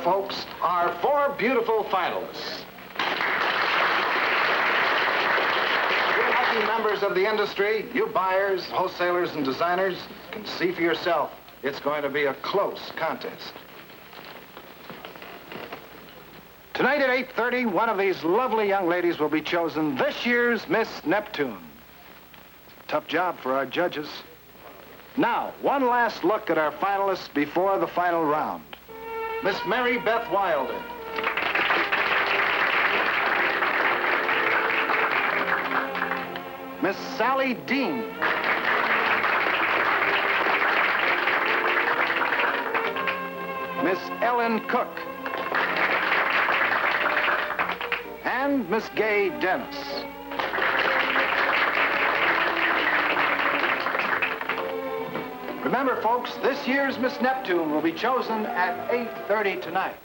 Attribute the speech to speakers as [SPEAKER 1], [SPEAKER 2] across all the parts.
[SPEAKER 1] folks, our 4 beautiful finalists. You lucky members of the industry, you buyers, wholesalers, and designers can see for yourself. It's going to be a close contest. Tonight at 8:30, one of these lovely young ladies will be chosen this year's Miss Neptune. Tough job for our judges. Now, one last look at our finalists before the final round. Miss Mary Beth Wilder. Miss Sally Dean. Miss Ellen Cook. And Miss Gay Dennis. Remember, folks, this year's Miss Neptune will be chosen at 8:30 tonight.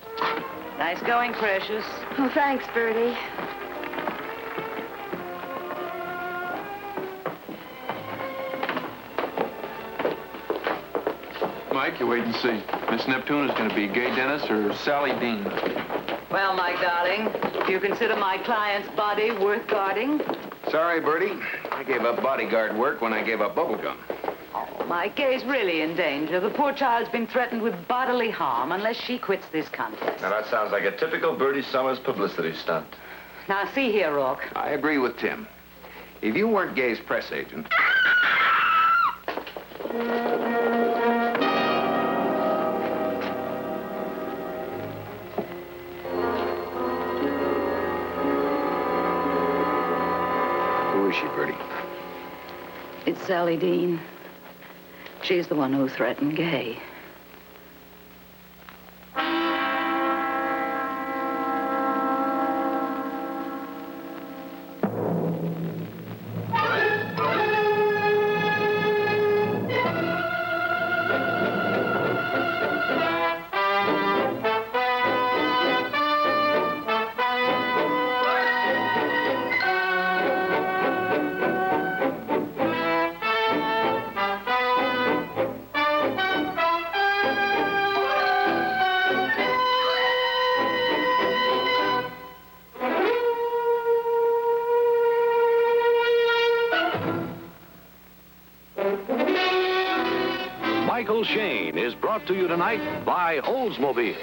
[SPEAKER 2] Nice going, Precious.
[SPEAKER 3] Oh, thanks, Bertie.
[SPEAKER 4] Mike, you wait and see. Miss Neptune is going to be Gay Dennis or Sally Dean.
[SPEAKER 2] Well, Mike, darling, do you consider my client's body worth guarding?
[SPEAKER 5] Sorry, Bertie. I gave up bodyguard work when I gave up bubblegum.
[SPEAKER 2] Oh, Mike, Gay's really in danger. The poor child's been threatened with bodily harm unless she quits this contest.
[SPEAKER 6] Now, that sounds like a typical Bertie Summers publicity stunt.
[SPEAKER 2] Now, see here, Rourke.
[SPEAKER 5] I agree with Tim. If you weren't Gay's press agent... Who is she, Bertie?
[SPEAKER 2] It's Sally Dean. She's the one who threatened Gay.
[SPEAKER 7] Shayne is brought to you tonight by Oldsmobile.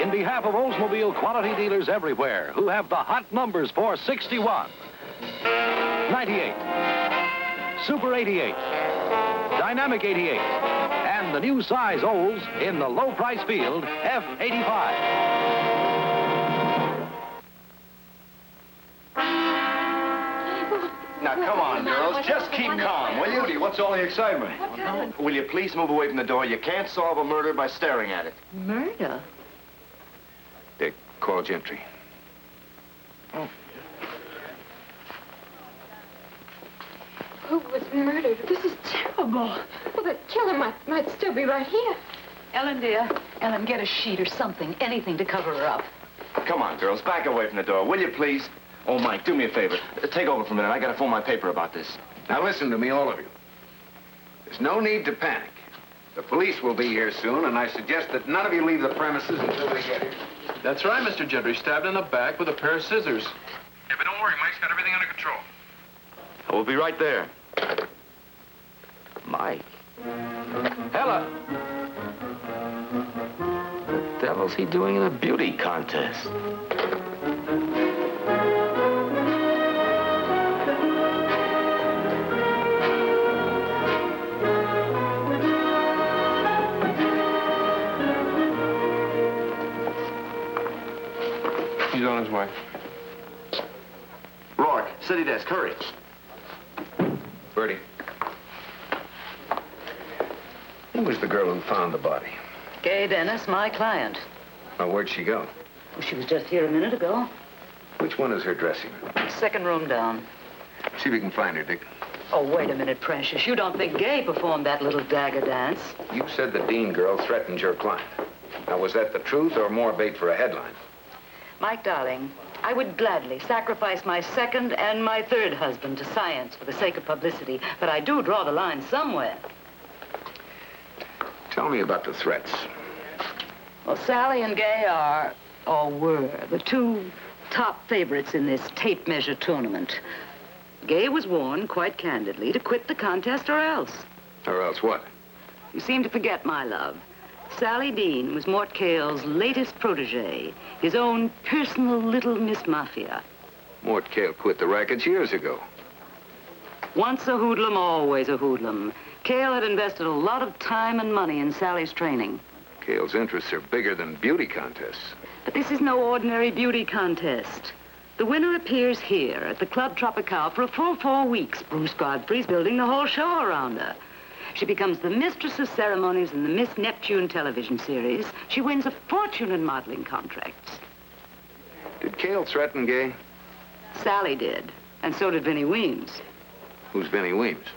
[SPEAKER 7] In behalf of Oldsmobile quality dealers everywhere who have the hot numbers for 61, 98, Super 88, Dynamic 88, and the new size Olds in the low price field F85.
[SPEAKER 5] Now, come on, girls. Just keep calm, will you?
[SPEAKER 6] Bertie, what's all the excitement?
[SPEAKER 5] Will you please move away from the door? You can't solve a murder by staring at it.
[SPEAKER 3] Murder?
[SPEAKER 5] Dick, call Gentry.
[SPEAKER 3] Oh. Who was murdered? This is terrible. Well, the killer might still be right here.
[SPEAKER 2] Ellen, dear. Ellen, get a sheet or something. Anything to cover her up.
[SPEAKER 5] Come on, girls. Back away from the door, will you, please? Oh, Mike, do me a favor. Take over for a minute. I gotta phone my paper about this. Now, listen to me, all of you. There's no need to panic. The police will be here soon, and I suggest that none of you leave the premises until they get here.
[SPEAKER 4] That's right, Mr. Gentry. Stabbed in the back with a pair of scissors.
[SPEAKER 5] Yeah, but don't worry. Mike's got everything under control. We'll be right there. Mike. Ella. What the devil's he doing in a beauty contest?
[SPEAKER 4] He's on his way.
[SPEAKER 5] Rourke, city desk, hurry. Bertie. Who was the girl who found the body?
[SPEAKER 2] Gay Dennis, my client.
[SPEAKER 5] Now, where'd she go?
[SPEAKER 2] Well, she was just here a minute ago.
[SPEAKER 5] Which one is her dressing room?
[SPEAKER 2] Second room down.
[SPEAKER 5] See if you can find her, Dick.
[SPEAKER 2] Oh, wait a minute, Precious. You don't think Gay performed that little dagger dance?
[SPEAKER 5] You said the Dean girl threatened your client. Now, was that the truth or more bait for a headline?
[SPEAKER 2] Mike, darling, I would gladly sacrifice my second and my third husband to science for the sake of publicity, but I do draw the line somewhere.
[SPEAKER 5] Tell me about the threats.
[SPEAKER 2] Well, Sally and Gay are, or were, the two top favorites in this tape measure tournament. Gay was warned, quite candidly, to quit the contest or else.
[SPEAKER 5] Or else what?
[SPEAKER 2] You seem to forget, my love. Sally Dean was Mort Cale's latest protege, his own personal little Miss Mafia.
[SPEAKER 5] Mort Cale quit the rackets years ago.
[SPEAKER 2] Once a hoodlum, always a hoodlum. Cale had invested a lot of time and money in Sally's training.
[SPEAKER 5] Cale's interests are bigger than beauty contests.
[SPEAKER 2] But this is no ordinary beauty contest. The winner appears here at the Club Tropical for a full 4 weeks. Bruce Godfrey's building the whole show around her. She becomes the mistress of ceremonies in the Miss Neptune television series. She wins a fortune in modeling contracts.
[SPEAKER 5] Did Cale threaten Gay?
[SPEAKER 2] Sally did, and so did Vinnie Weems.
[SPEAKER 5] Who's Vinnie Weems?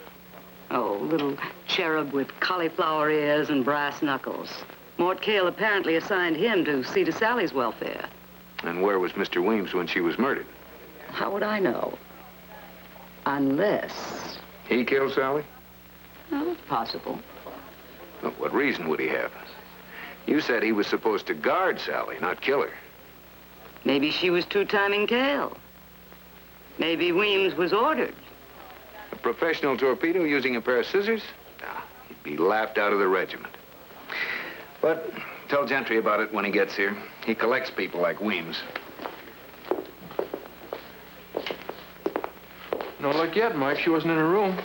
[SPEAKER 2] Oh, little cherub with cauliflower ears and brass knuckles. Mort Cale apparently assigned him to see to Sally's welfare.
[SPEAKER 5] And where was Mr. Weems when she was murdered?
[SPEAKER 2] How would I know? Unless...
[SPEAKER 5] He killed Sally?
[SPEAKER 2] Oh, it's possible.
[SPEAKER 5] Well, what reason would he have? You said he was supposed to guard Sally, not kill her.
[SPEAKER 2] Maybe she was two-timing Cale. Maybe Weems was ordered.
[SPEAKER 5] A professional torpedo using a pair of scissors? Nah, he'd be laughed out of the regiment. But tell Gentry about it when he gets here. He collects people like Weems.
[SPEAKER 4] No luck yet, Mike. She wasn't in her room.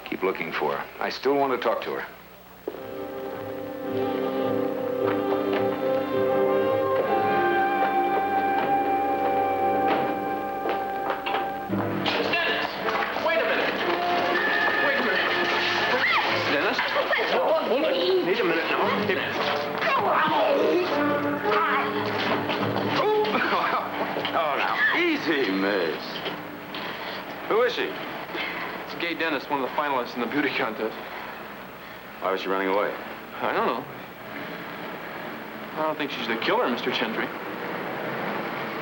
[SPEAKER 5] Keep looking for her. I still want to talk to her.
[SPEAKER 4] Need a minute now.
[SPEAKER 6] Oh, now, easy, miss. Who is she?
[SPEAKER 4] It's Gay Dennis, one of the finalists in the beauty contest.
[SPEAKER 6] Why was she running away?
[SPEAKER 4] I don't know. I don't think she's the killer, Mr. Gentry.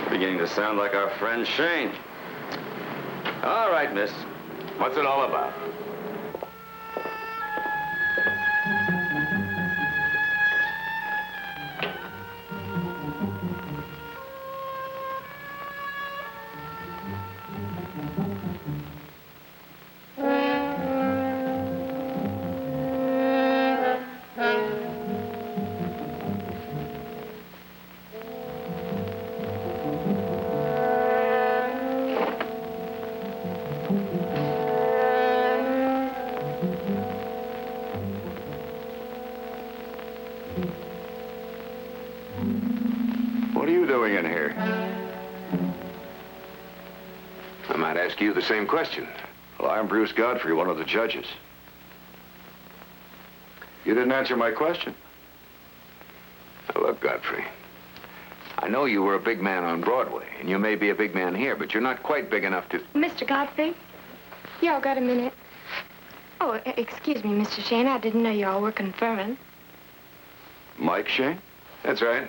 [SPEAKER 6] Beginning to sound like our friend Shayne. All right, miss. What's it all about?
[SPEAKER 5] What are you doing in here? I might ask you the same question.
[SPEAKER 6] Well, I'm Bruce Godfrey, one of the judges.
[SPEAKER 5] You didn't answer my question. Now, look, Godfrey. I know you were a big man on Broadway, and you may be a big man here, but you're not quite big enough to...
[SPEAKER 3] Mr. Godfrey, y'all got a minute? Oh, excuse me, Mr. Shayne. I didn't know y'all were conferring.
[SPEAKER 6] Mike Shayne?
[SPEAKER 5] That's right.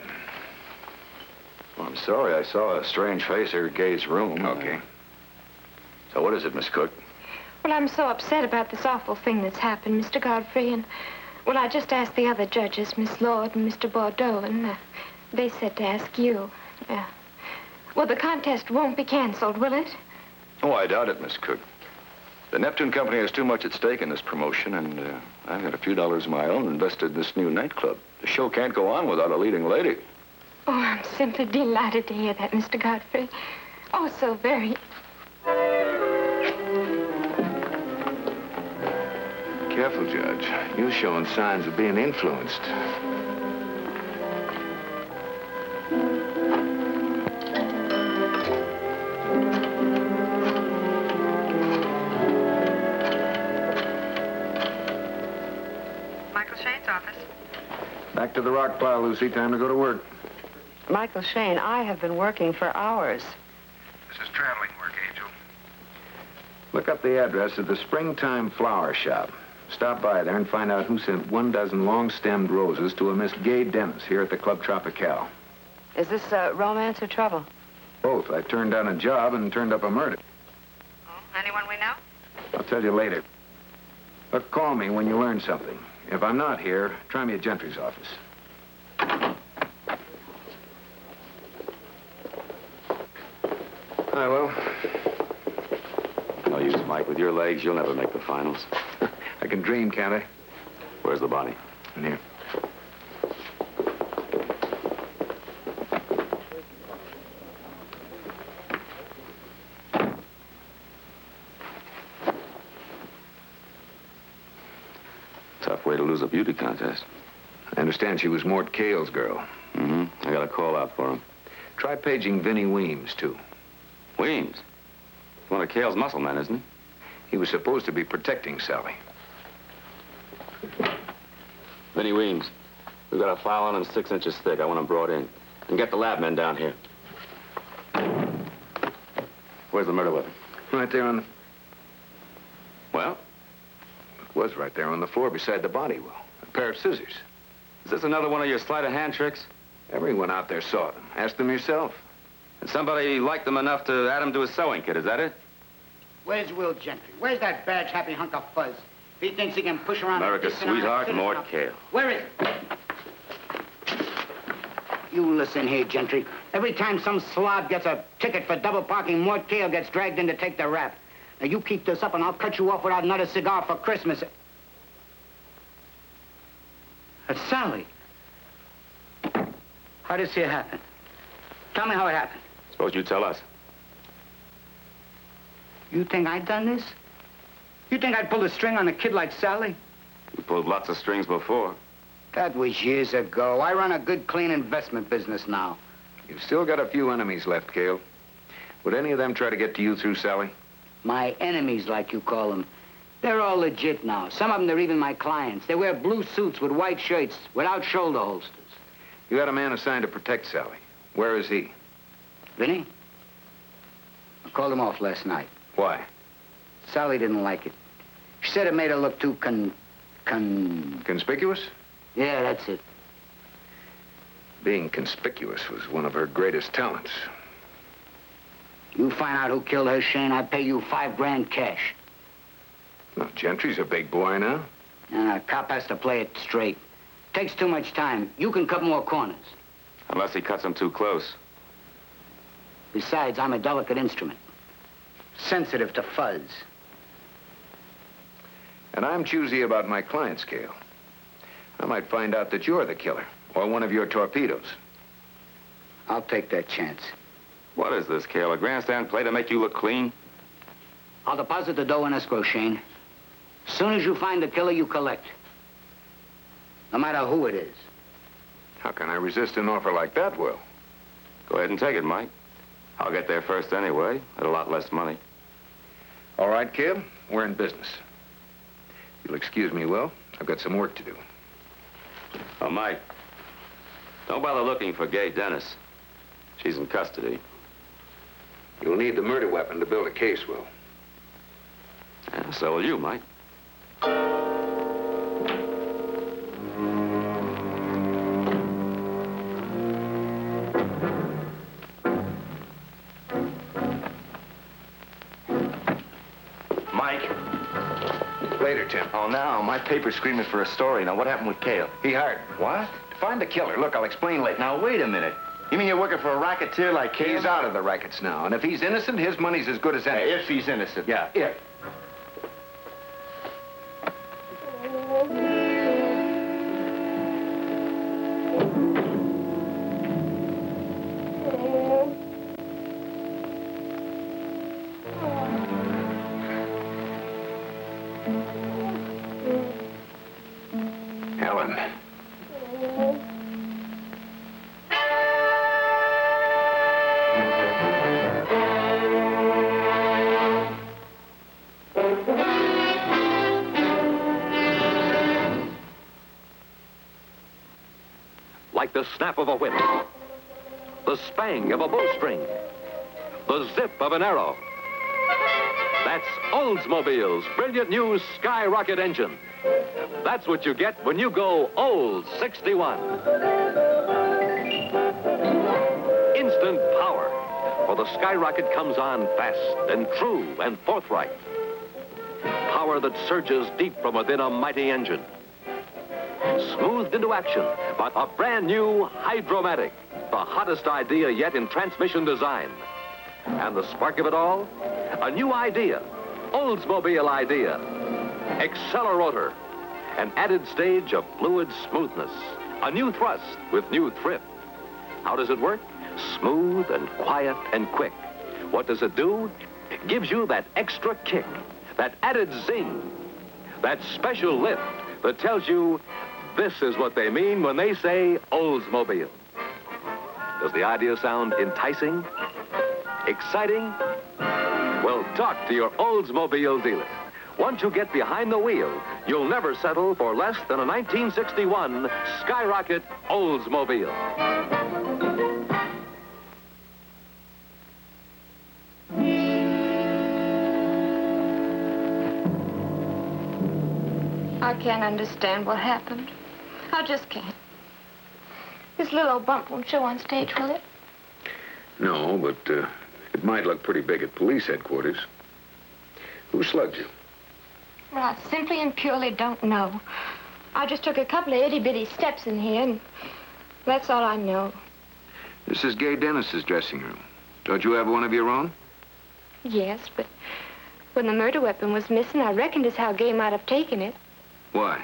[SPEAKER 6] Well, I'm sorry. I saw a strange face here at Gay's room.
[SPEAKER 5] Okay.
[SPEAKER 6] So what is it, Miss Cook?
[SPEAKER 3] Well, I'm so upset about this awful thing that's happened, Mr. Godfrey, and... Well, I just asked the other judges, Miss Lord and Mr. Bordeaux, and they said to ask you. Well, the contest won't be canceled, will it?
[SPEAKER 6] Oh, I doubt it, Miss Cook. The Neptune Company has too much at stake in this promotion, and I've got a few dollars of my own invested in this new nightclub. The show can't go on without a leading lady.
[SPEAKER 3] Oh, I'm simply delighted to hear that, Mr. Godfrey. Oh, so very...
[SPEAKER 5] Careful, Judge. You're showing signs of being influenced.
[SPEAKER 8] Michael Shayne's office.
[SPEAKER 5] Back to the rock pile, Lucy. Time to go to work.
[SPEAKER 8] Michael Shayne, I have been working for hours.
[SPEAKER 5] This is traveling work, Angel. Look up the address of the Springtime Flower Shop. Stop by there and find out who sent 12 long-stemmed roses to a Miss Gay Dennis here at the Club Tropical.
[SPEAKER 8] Is this romance or trouble?
[SPEAKER 5] Both. I turned down a job and turned up a murder.
[SPEAKER 8] Oh, anyone we know?
[SPEAKER 5] I'll tell you later. But call me when you learn something. If I'm not here, try me at Gentry's office. I will.
[SPEAKER 9] No use, Mike. With your legs, you'll never make the finals.
[SPEAKER 5] I can dream, can't I?
[SPEAKER 9] Where's the body?
[SPEAKER 5] In here.
[SPEAKER 9] Tough way to lose a beauty contest.
[SPEAKER 5] I understand she was Mort Cale's girl.
[SPEAKER 9] Mm-hmm. I got a call out for him.
[SPEAKER 5] Try paging Vinnie Weems, too.
[SPEAKER 9] Weems? He's one of Cale's muscle men, isn't he?
[SPEAKER 5] He was supposed to be protecting Sally.
[SPEAKER 9] Vinnie Weems. We've got a file on him 6 inches thick. I want him brought in. And get the lab men down here. Where's the murder weapon?
[SPEAKER 5] Right there on the...
[SPEAKER 9] Well?
[SPEAKER 5] It was right there on the floor beside the body well. A pair of scissors.
[SPEAKER 9] Is this another one of your sleight of hand tricks?
[SPEAKER 5] Everyone out there saw them. Ask them yourself.
[SPEAKER 9] And somebody liked them enough to add them to his sewing kit, is that it?
[SPEAKER 10] Where's Will Gentry? Where's that badge happy hunk of fuzz? He thinks he can push around...
[SPEAKER 9] America's sweetheart, Mort Cale.
[SPEAKER 10] Where is it? You listen here, Gentry. Every time some slob gets a ticket for double parking, Mort Cale gets dragged in to take the rap. Now, you keep this up and I'll cut you off without another cigar for Christmas. That's Sally. How did this here happen? Tell me how it happened.
[SPEAKER 9] Suppose you tell us.
[SPEAKER 10] You think I'd done this? You think I'd pull a string on a kid like Sally?
[SPEAKER 9] You pulled lots of strings before.
[SPEAKER 10] That was years ago. I run a good, clean investment business now.
[SPEAKER 5] You've still got a few enemies left, Cale. Would any of them try to get to you through Sally?
[SPEAKER 10] My enemies, like you call them. They're all legit now. Some of them, they're even my clients. They wear blue suits with white shirts without shoulder holsters.
[SPEAKER 5] You had a man assigned to protect Sally. Where is he?
[SPEAKER 10] Vinny? I called him off last night.
[SPEAKER 5] Why?
[SPEAKER 10] Sally didn't like it. She said it made her look too
[SPEAKER 5] Conspicuous?
[SPEAKER 10] Yeah, that's it.
[SPEAKER 5] Being conspicuous was one of her greatest talents.
[SPEAKER 10] You find out who killed her, Shayne, I'll pay you $5 grand cash.
[SPEAKER 5] Well, Gentry's a big boy now.
[SPEAKER 10] A cop has to play it straight. Takes too much time. You can cut more corners.
[SPEAKER 9] Unless he cuts them too close.
[SPEAKER 10] Besides, I'm a delicate instrument. Sensitive to fuzz.
[SPEAKER 5] And I'm choosy about my clients, Cale. I might find out that you're the killer, or one of your torpedoes.
[SPEAKER 10] I'll take that chance.
[SPEAKER 9] What is this, Cale? A grandstand play to make you look clean?
[SPEAKER 10] I'll deposit the dough in escrow, Shayne. As soon as you find the killer, you collect. No matter who it is.
[SPEAKER 5] How can I resist an offer like that, Will?
[SPEAKER 9] Go ahead and take it, Mike. I'll get there first anyway, at a lot less money.
[SPEAKER 5] All right, Cale, we're in business. You'll excuse me, Will. I've got some work to do.
[SPEAKER 9] Oh, Mike, don't bother looking for Gay Dennis. She's in custody.
[SPEAKER 5] You'll need the murder weapon to build a case, Will.
[SPEAKER 9] Yeah, so will you, Mike.
[SPEAKER 1] Mike.
[SPEAKER 5] Later, Tim.
[SPEAKER 1] Oh, now, my paper's screaming for a story. Now, what happened with Cale?
[SPEAKER 5] He hired.
[SPEAKER 1] What?
[SPEAKER 5] To find the killer. Look, I'll explain later.
[SPEAKER 1] Now, wait a minute. You mean you're working for a racketeer like Cale?
[SPEAKER 5] He's out of the rackets now, and if he's innocent, his money's as good as any.
[SPEAKER 1] If he's innocent.
[SPEAKER 5] Yeah, if. Ellen.
[SPEAKER 7] Like the snap of a whip, the spang of a bowstring, the zip of an arrow. That's Oldsmobile's brilliant new Skyrocket engine. That's what you get when you go Olds 61. Instant power, for the Skyrocket comes on fast and true and forthright. Power that surges deep from within a mighty engine. Smoothed into action by a brand new Hydromatic, the hottest idea yet in transmission design. And the spark of it all? A new idea. Oldsmobile idea. Accelerator. An added stage of fluid smoothness. A new thrust with new thrift. How does it work? Smooth and quiet and quick. What does it do? It gives you that extra kick, that added zing, that special lift that tells you this is what they mean when they say Oldsmobile. Does the idea sound enticing? Exciting? Well, talk to your Oldsmobile dealer. Once you get behind the wheel, you'll never settle for less than a 1961 Skyrocket Oldsmobile.
[SPEAKER 3] I can't understand what happened. I just can't. This little old bump won't show on stage, will it?
[SPEAKER 5] No, but it might look pretty big at police headquarters. Who slugged you?
[SPEAKER 3] Well, I simply and purely don't know. I just took a couple of itty-bitty steps in here, and that's all I know.
[SPEAKER 5] This is Gay Dennis's dressing room. Don't you have one of your own?
[SPEAKER 3] Yes, but when the murder weapon was missing, I reckoned as how Gay might have taken it.
[SPEAKER 5] Why?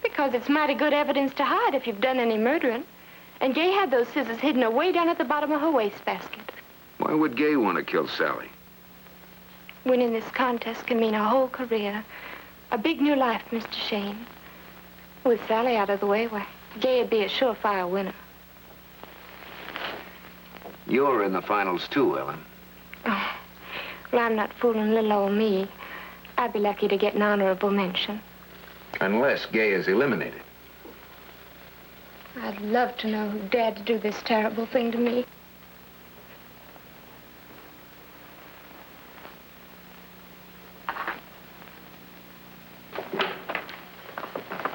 [SPEAKER 3] Because it's mighty good evidence to hide if you've done any murdering. And Gay had those scissors hidden away down at the bottom of her wastebasket.
[SPEAKER 5] Why would Gay want to kill Sally?
[SPEAKER 3] Winning this contest can mean a whole career. A big new life, Mr. Shayne. With Sally out of the way, why, Gay'd be a surefire winner.
[SPEAKER 5] You're in the finals too, Ellen.
[SPEAKER 3] Oh, well, I'm not fooling little old me. I'd be lucky to get an honorable mention.
[SPEAKER 5] Unless Gay is eliminated.
[SPEAKER 3] I'd love to know who dared to do this terrible thing to me.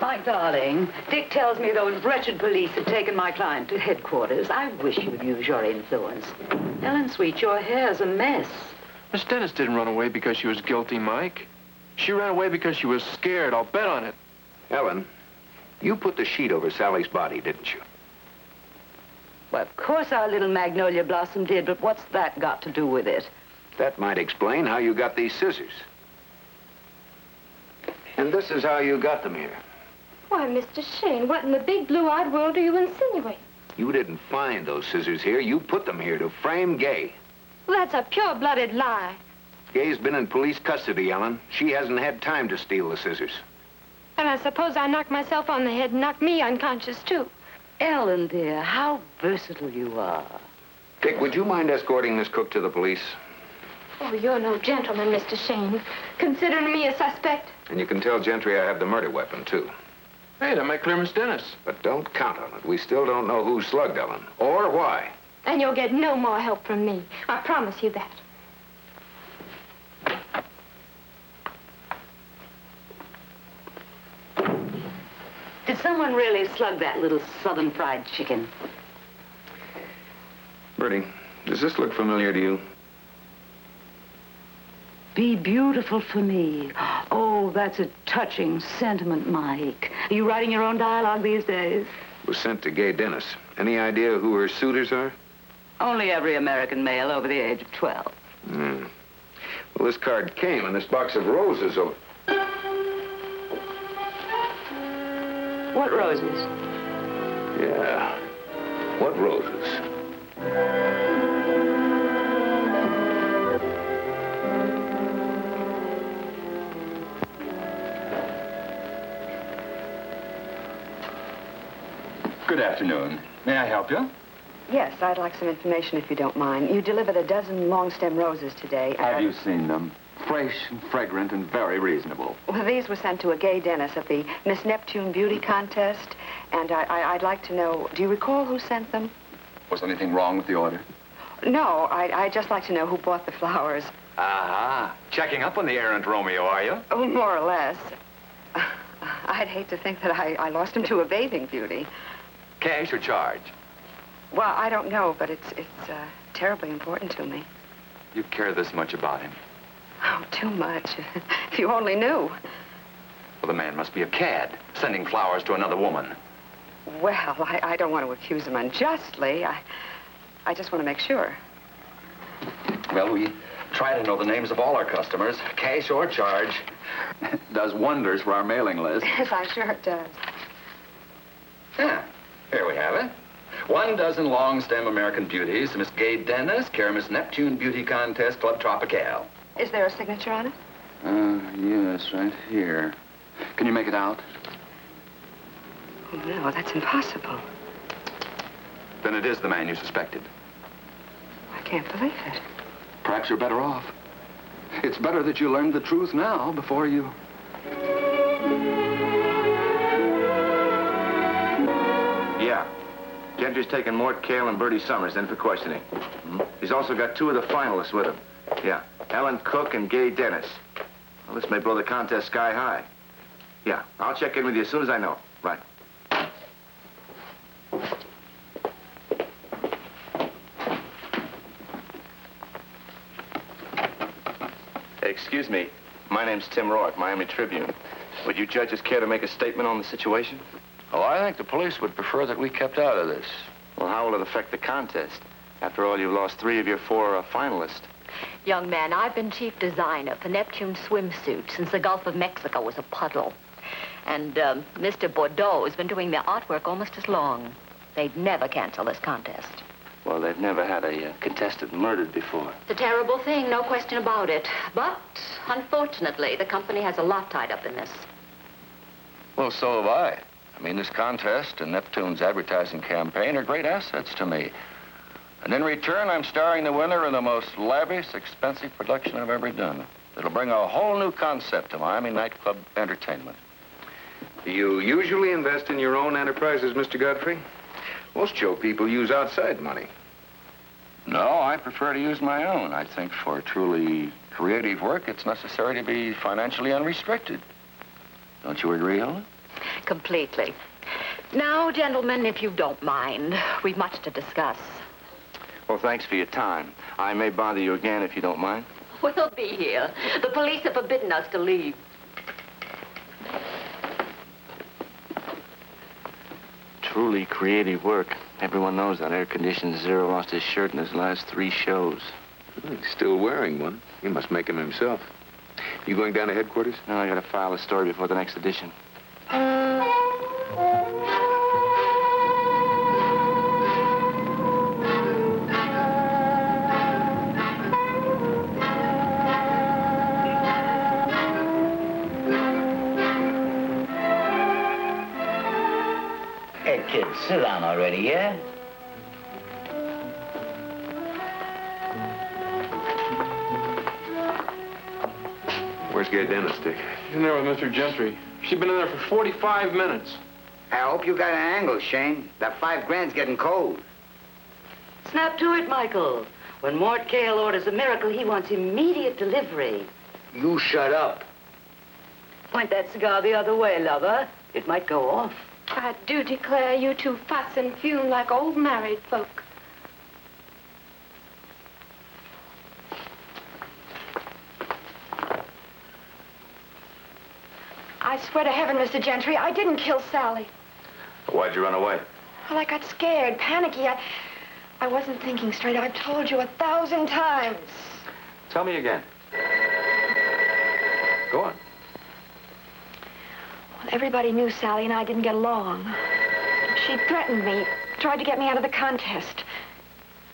[SPEAKER 2] My darling, Dick tells me those wretched police have taken my client to headquarters. I wish you'd use your influence. Ellen, sweet, your hair's a mess.
[SPEAKER 4] Miss Dennis didn't run away because she was guilty, Mike. She ran away because she was scared. I'll bet on it.
[SPEAKER 5] Ellen, you put the sheet over Sally's body, didn't you?
[SPEAKER 2] Well, of course our little magnolia blossom did, but what's that got to do with it?
[SPEAKER 5] That might explain how you got these scissors. And this is how you got them here.
[SPEAKER 3] Why, Mr. Shayne, what in the big blue-eyed world do you insinuate?
[SPEAKER 5] You didn't find those scissors here. You put them here to frame Gay.
[SPEAKER 3] Well, that's a pure-blooded lie.
[SPEAKER 5] Gay's been in police custody, Ellen. She hasn't had time to steal the scissors.
[SPEAKER 3] And I suppose I knocked myself on the head and knocked me unconscious, too.
[SPEAKER 2] Ellen, dear, how versatile you are.
[SPEAKER 5] Dick, would you mind escorting Miss Cook to the police?
[SPEAKER 3] Oh, you're no gentleman, Mr. Shayne. Considering me a suspect.
[SPEAKER 5] And you can tell Gentry I have the murder weapon, too.
[SPEAKER 4] Hey, that might clear Miss Dennis.
[SPEAKER 5] But don't count on it. We still don't know who slugged Ellen, or why.
[SPEAKER 3] And you'll get no more help from me. I promise you that.
[SPEAKER 2] Did someone really slug that little southern fried chicken?
[SPEAKER 5] Bertie, does this look familiar to you?
[SPEAKER 2] Be beautiful for me. Oh, that's a touching sentiment, Mike. Are you writing your own dialogue these days?
[SPEAKER 5] It was sent to Gay Dennis. Any idea who her suitors are?
[SPEAKER 2] Only every American male over the age of 12.
[SPEAKER 5] Hmm. Well, this card came in this box of roses over...
[SPEAKER 2] What roses?
[SPEAKER 5] Yeah. What roses?
[SPEAKER 11] Good afternoon. May I help you?
[SPEAKER 8] Yes, I'd like some information if you don't mind. You delivered a dozen long-stem roses today.
[SPEAKER 11] Have you seen them? Fresh and fragrant and very reasonable.
[SPEAKER 8] Well, these were sent to a Gay Dennis at the Miss Neptune Beauty Contest, and I'd like to know, do you recall who sent them?
[SPEAKER 11] Was anything wrong with the order?
[SPEAKER 8] No, I'd just like to know who bought the flowers.
[SPEAKER 11] Ah, checking up on the errant Romeo, are you?
[SPEAKER 8] Oh, more or less. I'd hate to think that I lost him to a bathing beauty.
[SPEAKER 11] Cash or charge?
[SPEAKER 8] Well, I don't know, but it's terribly important to me.
[SPEAKER 11] You care this much about him?
[SPEAKER 8] Oh, too much. If you only knew.
[SPEAKER 11] Well, the man must be a cad, sending flowers to another woman.
[SPEAKER 8] Well, I don't want to accuse him unjustly. I just want to make sure.
[SPEAKER 11] Well, we try to know the names of all our customers, cash or charge. Does wonders for our mailing list.
[SPEAKER 8] Yes, I'm sure it does.
[SPEAKER 11] Yeah, here we have it. 1 dozen long-stem American beauties to Miss Gay Dennis, care Miss Neptune Beauty Contest, Club Tropical.
[SPEAKER 8] Is there a signature on it?
[SPEAKER 11] Yes, right here. Can you make it out?
[SPEAKER 8] Oh, no, that's impossible.
[SPEAKER 11] Then it is the man you suspected.
[SPEAKER 8] I can't believe it.
[SPEAKER 11] Perhaps you're better off. It's better that you learned the truth now before you...
[SPEAKER 5] Yeah. Gentry's taken Mort Cale and Bertie Summers in for questioning. He's also got 2 of the finalists with him. Yeah, Ellen Cook and Gay Dennis. Well, this may blow the contest sky high. Yeah, I'll check in with you as soon as I know. Right. Excuse me. My name's Tim Rourke, Miami Tribune. Would you judges care to make a statement on the situation?
[SPEAKER 6] Oh, I think the police would prefer that we kept out of this.
[SPEAKER 5] Well, how will it affect the contest? After all, you've lost 3 of your 4 finalists.
[SPEAKER 12] Young man, I've been chief designer for Neptune swimsuits since the Gulf of Mexico was a puddle. And Mr. Bordeaux has been doing their artwork almost as long. They'd never cancel this contest.
[SPEAKER 5] Well, they've never had a contestant murdered before.
[SPEAKER 12] It's a terrible thing, no question about it. But, unfortunately, the company has a lot tied up in this.
[SPEAKER 6] Well, so have I. I mean, this contest and Neptune's advertising campaign are great assets to me. And in return, I'm starring the winner in the most lavish, expensive production I've ever done. It'll bring a whole new concept to Miami nightclub entertainment.
[SPEAKER 13] Do you usually invest in your own enterprises, Mr. Godfrey? Most show people use outside money.
[SPEAKER 6] No, I prefer to use my own. I think for truly creative work, it's necessary to be financially unrestricted. Don't you agree, Olan?
[SPEAKER 12] Completely. Now, gentlemen, if you don't mind, we've much to discuss.
[SPEAKER 5] Well, thanks for your time. I may bother you again if you don't mind.
[SPEAKER 12] We'll be here. The police have forbidden us to leave.
[SPEAKER 5] Truly creative work. Everyone knows that air-conditioned Zero lost his shirt in his last 3 shows.
[SPEAKER 13] He's still wearing one. He must make him himself. You going down to headquarters?
[SPEAKER 5] No, I gotta file a story before the next edition.
[SPEAKER 10] Hey, kids, sit down already, yeah?
[SPEAKER 13] Where's Gay Dennis, Dick?
[SPEAKER 4] She's in there with Mr. Gentry. She's been in there for 45 minutes.
[SPEAKER 10] I hope you got an angle, Shayne. That $5 grand's getting cold.
[SPEAKER 2] Snap to it, Michael. When Mort Cale orders a miracle, he wants immediate delivery.
[SPEAKER 10] You shut up.
[SPEAKER 2] Point that cigar the other way, lover. It might go off.
[SPEAKER 3] I do declare you 2 fuss and fume like old married folk. I swear to heaven, Mr. Gentry, I didn't kill Sally.
[SPEAKER 11] Why'd you run away?
[SPEAKER 3] Well, I got scared, panicky. I wasn't thinking straight. I've told you 1,000 times.
[SPEAKER 11] Tell me again. Go on.
[SPEAKER 3] Well, everybody knew Sally and I didn't get along. She threatened me, tried to get me out of the contest.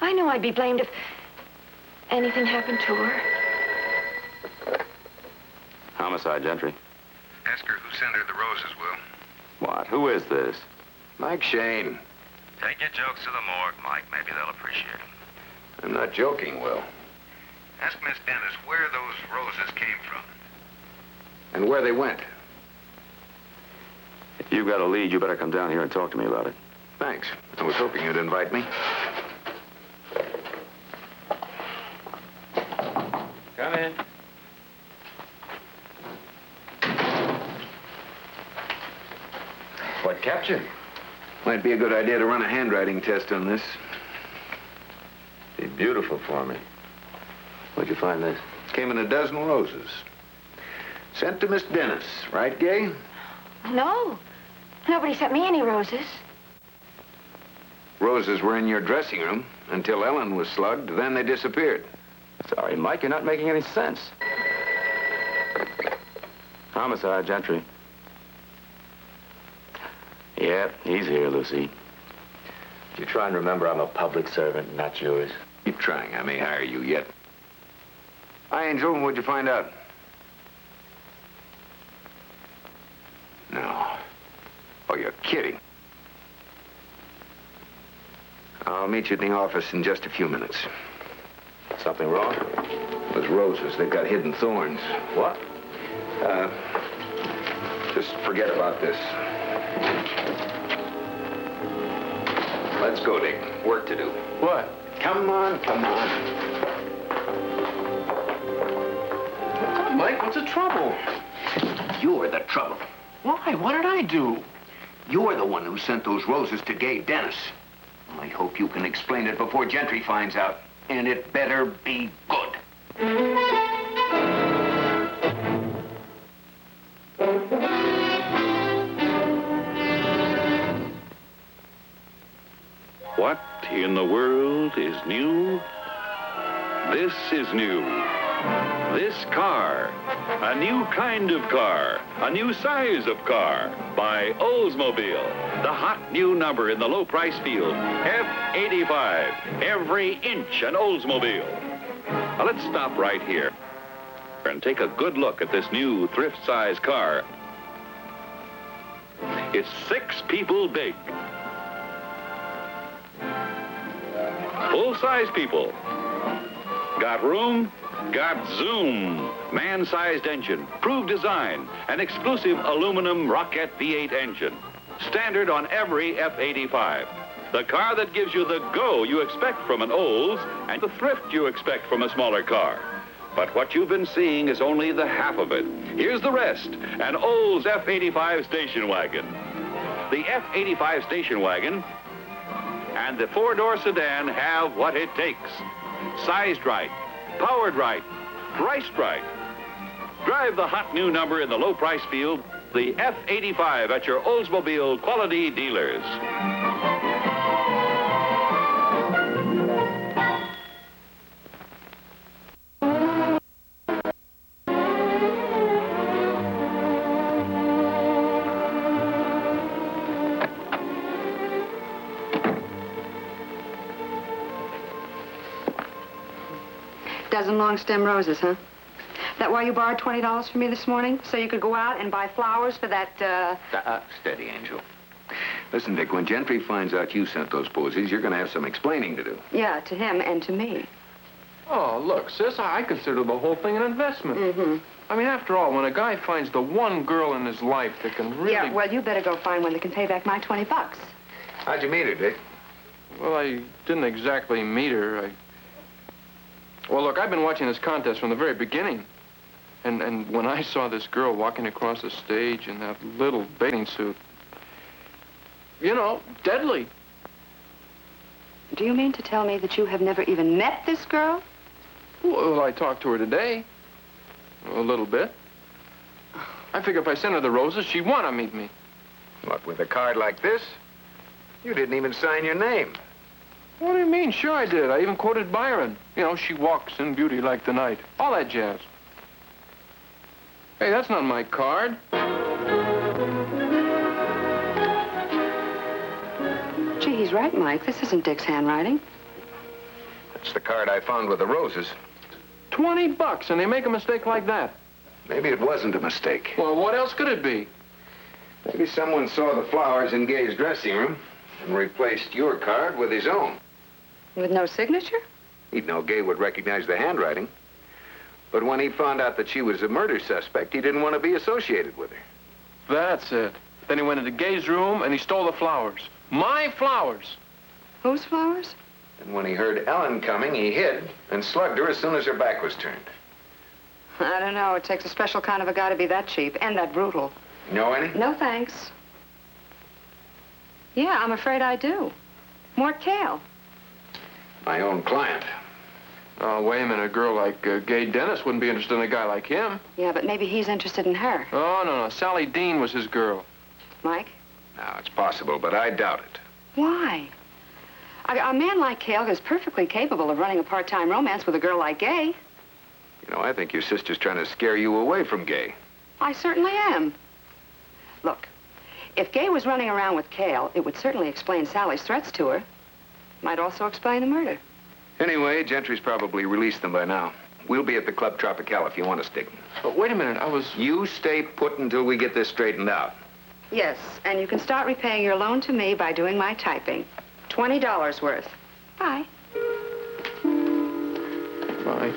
[SPEAKER 3] I knew I'd be blamed if anything happened to her.
[SPEAKER 9] Homicide, Gentry.
[SPEAKER 13] Ask her who sent her the roses, Will.
[SPEAKER 9] What? Who is this?
[SPEAKER 13] Mike Shayne.
[SPEAKER 14] Take your jokes to the morgue, Mike. Maybe they'll appreciate it.
[SPEAKER 13] I'm not joking, Will.
[SPEAKER 14] Ask Miss Dennis where those roses came from.
[SPEAKER 13] And where they went.
[SPEAKER 9] If you've got a lead, you better come down here and talk to me about it.
[SPEAKER 13] Thanks. I was hoping you'd invite me.
[SPEAKER 4] Come in.
[SPEAKER 13] What kept you? Might be a good idea to run a handwriting test on this.
[SPEAKER 11] Be beautiful for me. Where'd you find this?
[SPEAKER 13] Came in a dozen roses. Sent to Miss Dennis, right, Gay?
[SPEAKER 3] No. Nobody sent me any roses.
[SPEAKER 13] Roses were in your dressing room until Ellen was slugged, then they disappeared.
[SPEAKER 9] Sorry, Mike, you're not making any sense. Homicide, Gentry. Yep, he's here, Lucy.
[SPEAKER 6] You try and remember I'm a public servant, not yours.
[SPEAKER 13] Keep trying. I may hire you yet. Hi, Angel. What'd you find out? No. Oh, you're kidding. I'll meet you at the office in just a few minutes.
[SPEAKER 6] Something wrong?
[SPEAKER 13] Those roses, they've got hidden thorns.
[SPEAKER 6] What?
[SPEAKER 13] Just forget about this. Let's go, Dick. Work to do.
[SPEAKER 4] What?
[SPEAKER 13] Come on, come on.
[SPEAKER 4] Oh, Mike, what's the trouble?
[SPEAKER 13] You're the trouble.
[SPEAKER 4] Why? What did I do?
[SPEAKER 13] You're the one who sent those roses to Gay Dennis. I hope you can explain it before Gentry finds out. And it better be good.
[SPEAKER 15] What in the world is new? This is new. This car. A new kind of car. A new size of car. By Oldsmobile. The hot new number in the low price field. F85. Every inch an Oldsmobile. Now let's stop right here and take a good look at this new thrift size car. It's 6 people big. Full-size people. Got room? Got zoom. Man-sized engine, proved design, an exclusive aluminum Rocket V8 engine. Standard on every F-85. The car that gives you the go you expect from an Olds and the thrift you expect from a smaller car. But what you've been seeing is only the half of it. Here's the rest, an Olds F-85 station wagon. The F-85 station wagon and the 4-door sedan have what it takes. Sized right, powered right, priced right. Drive the hot new number in the low price field, the F-85 at your Oldsmobile quality dealers.
[SPEAKER 8] Dozen long stem roses, huh? That why you borrowed $20 from me this morning? So you could go out and buy flowers for that,
[SPEAKER 13] Steady, Angel. Listen, Dick, when Gentry finds out you sent those posies, you're going to have some explaining to do.
[SPEAKER 8] Yeah, to him and to me.
[SPEAKER 4] Oh, look, sis, I consider the whole thing an investment.
[SPEAKER 8] Mm-hmm.
[SPEAKER 4] I mean, after all, when a guy finds the one girl in his life that can really...
[SPEAKER 8] Yeah, well, you better go find one that can pay back my $20.
[SPEAKER 13] How'd you meet her, Dick?
[SPEAKER 4] Well, I didn't exactly meet her. Well, look, I've been watching this contest from the very beginning. And when I saw this girl walking across the stage in that little bathing suit, you know, deadly.
[SPEAKER 8] Do you mean to tell me that you have never even met this girl?
[SPEAKER 4] Well, I talked to her today. A little bit. I figure if I sent her the roses, she'd want to meet me.
[SPEAKER 13] What, with a card like this? You didn't even sign your name.
[SPEAKER 4] What do you mean? Sure I did. I even quoted Byron. You know, she walks in beauty like the night. All that jazz. Hey, that's not my card.
[SPEAKER 8] Gee, he's right, Mike. This isn't Dick's handwriting.
[SPEAKER 13] That's the card I found with the roses.
[SPEAKER 4] $20, and they make a mistake like that.
[SPEAKER 13] Maybe it wasn't a mistake.
[SPEAKER 4] Well, what else could it be?
[SPEAKER 13] Maybe someone saw the flowers in Gay's dressing room and replaced your card with his own.
[SPEAKER 8] With no signature?
[SPEAKER 13] He'd know Gay would recognize the handwriting. But when he found out that she was a murder suspect, he didn't want to be associated with her.
[SPEAKER 4] That's it. Then he went into Gay's room and he stole the flowers. My flowers.
[SPEAKER 8] Whose flowers?
[SPEAKER 13] And when he heard Ellen coming, he hid and slugged her as soon as her back was turned.
[SPEAKER 8] I don't know. It takes a special kind of a guy to be that cheap and that brutal.
[SPEAKER 13] Know any?
[SPEAKER 8] No, thanks. Yeah, I'm afraid I do. Mort Kale.
[SPEAKER 13] My own client.
[SPEAKER 4] Oh, wait a minute. A girl like Gay Dennis wouldn't be interested in a guy like him.
[SPEAKER 8] Yeah, but maybe he's interested in her.
[SPEAKER 4] Oh, no. Sally Dean was his girl.
[SPEAKER 8] Mike?
[SPEAKER 13] Now, it's possible, but I doubt it.
[SPEAKER 8] Why? A man like Caine is perfectly capable of running a part-time romance with a girl like Gay.
[SPEAKER 5] You know, I think your sister's trying to scare you away from Gay.
[SPEAKER 8] I certainly am. Look, if Gay was running around with Caine, it would certainly explain Sally's threats to her. Might also explain the murder.
[SPEAKER 5] Anyway, Gentry's probably released them by now. We'll be at the Club Tropical if you want to stick.
[SPEAKER 4] But wait a minute,
[SPEAKER 5] You stay put until we get this straightened out.
[SPEAKER 8] Yes, and you can start repaying your loan to me by doing my typing. $20 worth. Bye.
[SPEAKER 4] Bye.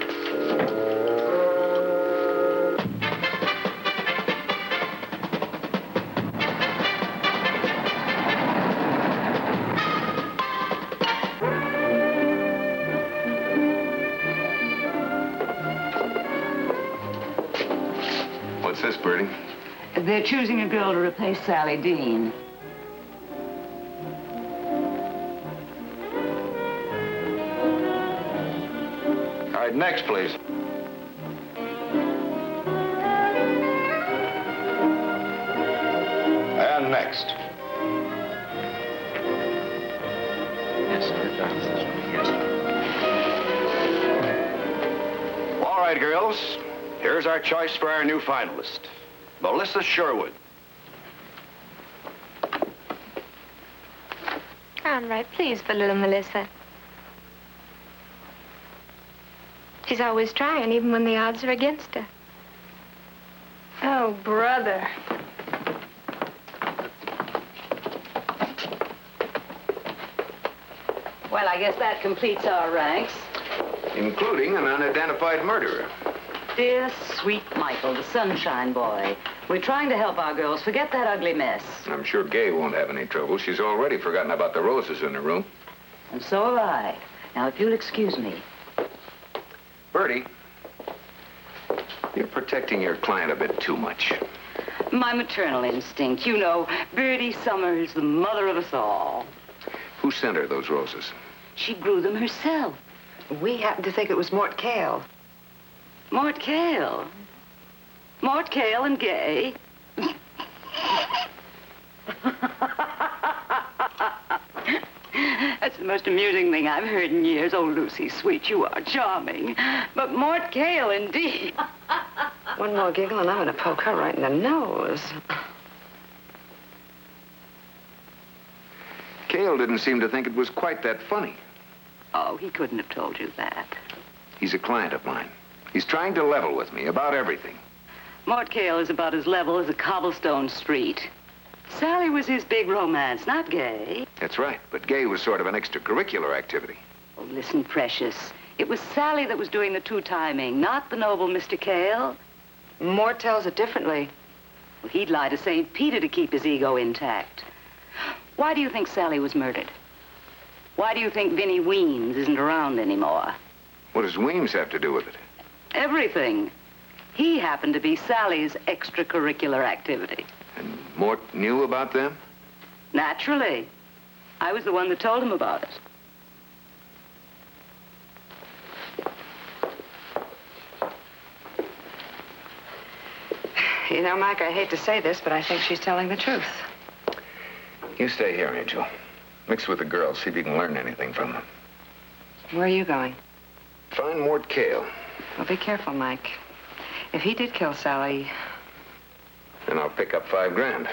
[SPEAKER 5] What's this, Bertie?
[SPEAKER 2] They're choosing a girl to replace Sally Dean.
[SPEAKER 6] All right, next, please. And next.
[SPEAKER 4] Yes, sir. Yes, sir.
[SPEAKER 6] All right, girls. Here's our choice for our new finalist, Melissa Sherwood.
[SPEAKER 3] I'm right pleased for little Melissa. She's always trying, even when the odds are against her. Oh, brother.
[SPEAKER 2] Well, I guess that completes our ranks.
[SPEAKER 5] Including an unidentified murderer.
[SPEAKER 2] Dear, sweet Michael, the sunshine boy. We're trying to help our girls forget that ugly mess.
[SPEAKER 5] I'm sure Gay won't have any trouble. She's already forgotten about the roses in her room.
[SPEAKER 2] And so have I. Now, if you'll excuse me.
[SPEAKER 5] Bertie, you're protecting your client a bit too much.
[SPEAKER 2] My maternal instinct. You know, Birdie Summers, the mother of us all.
[SPEAKER 5] Who sent her those roses?
[SPEAKER 2] She grew them herself.
[SPEAKER 8] We happen to think it was Mort Caine.
[SPEAKER 2] Mort Caine? Mort Caine and Gay? That's the most amusing thing I've heard in years. Oh, Lucy, sweet, you are charming. But Mort Caine, indeed.
[SPEAKER 8] One more giggle and I'm going to poke her right in the nose.
[SPEAKER 5] Caine didn't seem to think it was quite that funny.
[SPEAKER 2] Oh, he couldn't have told you that.
[SPEAKER 5] He's a client of mine. He's trying to level with me about everything.
[SPEAKER 2] Mort Caine is about as level as a cobblestone street. Sally was his big romance, not Gay.
[SPEAKER 5] That's right, but Gay was sort of an extracurricular activity.
[SPEAKER 2] Oh, listen, precious. It was Sally that was doing the two-timing, not the noble Mr. Caine.
[SPEAKER 8] Mort tells it differently.
[SPEAKER 2] Well, he'd lie to St. Peter to keep his ego intact. Why do you think Sally was murdered? Why do you think Vinnie Weems isn't around anymore?
[SPEAKER 5] What does Weems have to do with it?
[SPEAKER 2] Everything. He happened to be Sally's extracurricular activity.
[SPEAKER 5] And Mort knew about them?
[SPEAKER 2] Naturally. I was the one that told him about it.
[SPEAKER 8] You know, Mike, I hate to say this, but I think she's telling the truth.
[SPEAKER 5] You stay here, Angel. Mix with the girls, see if you can learn anything from them.
[SPEAKER 8] Where are you going?
[SPEAKER 5] Find Mort Caine.
[SPEAKER 8] Well, be careful, Mike. If he did kill Sally...
[SPEAKER 5] Then I'll pick up $5 grand.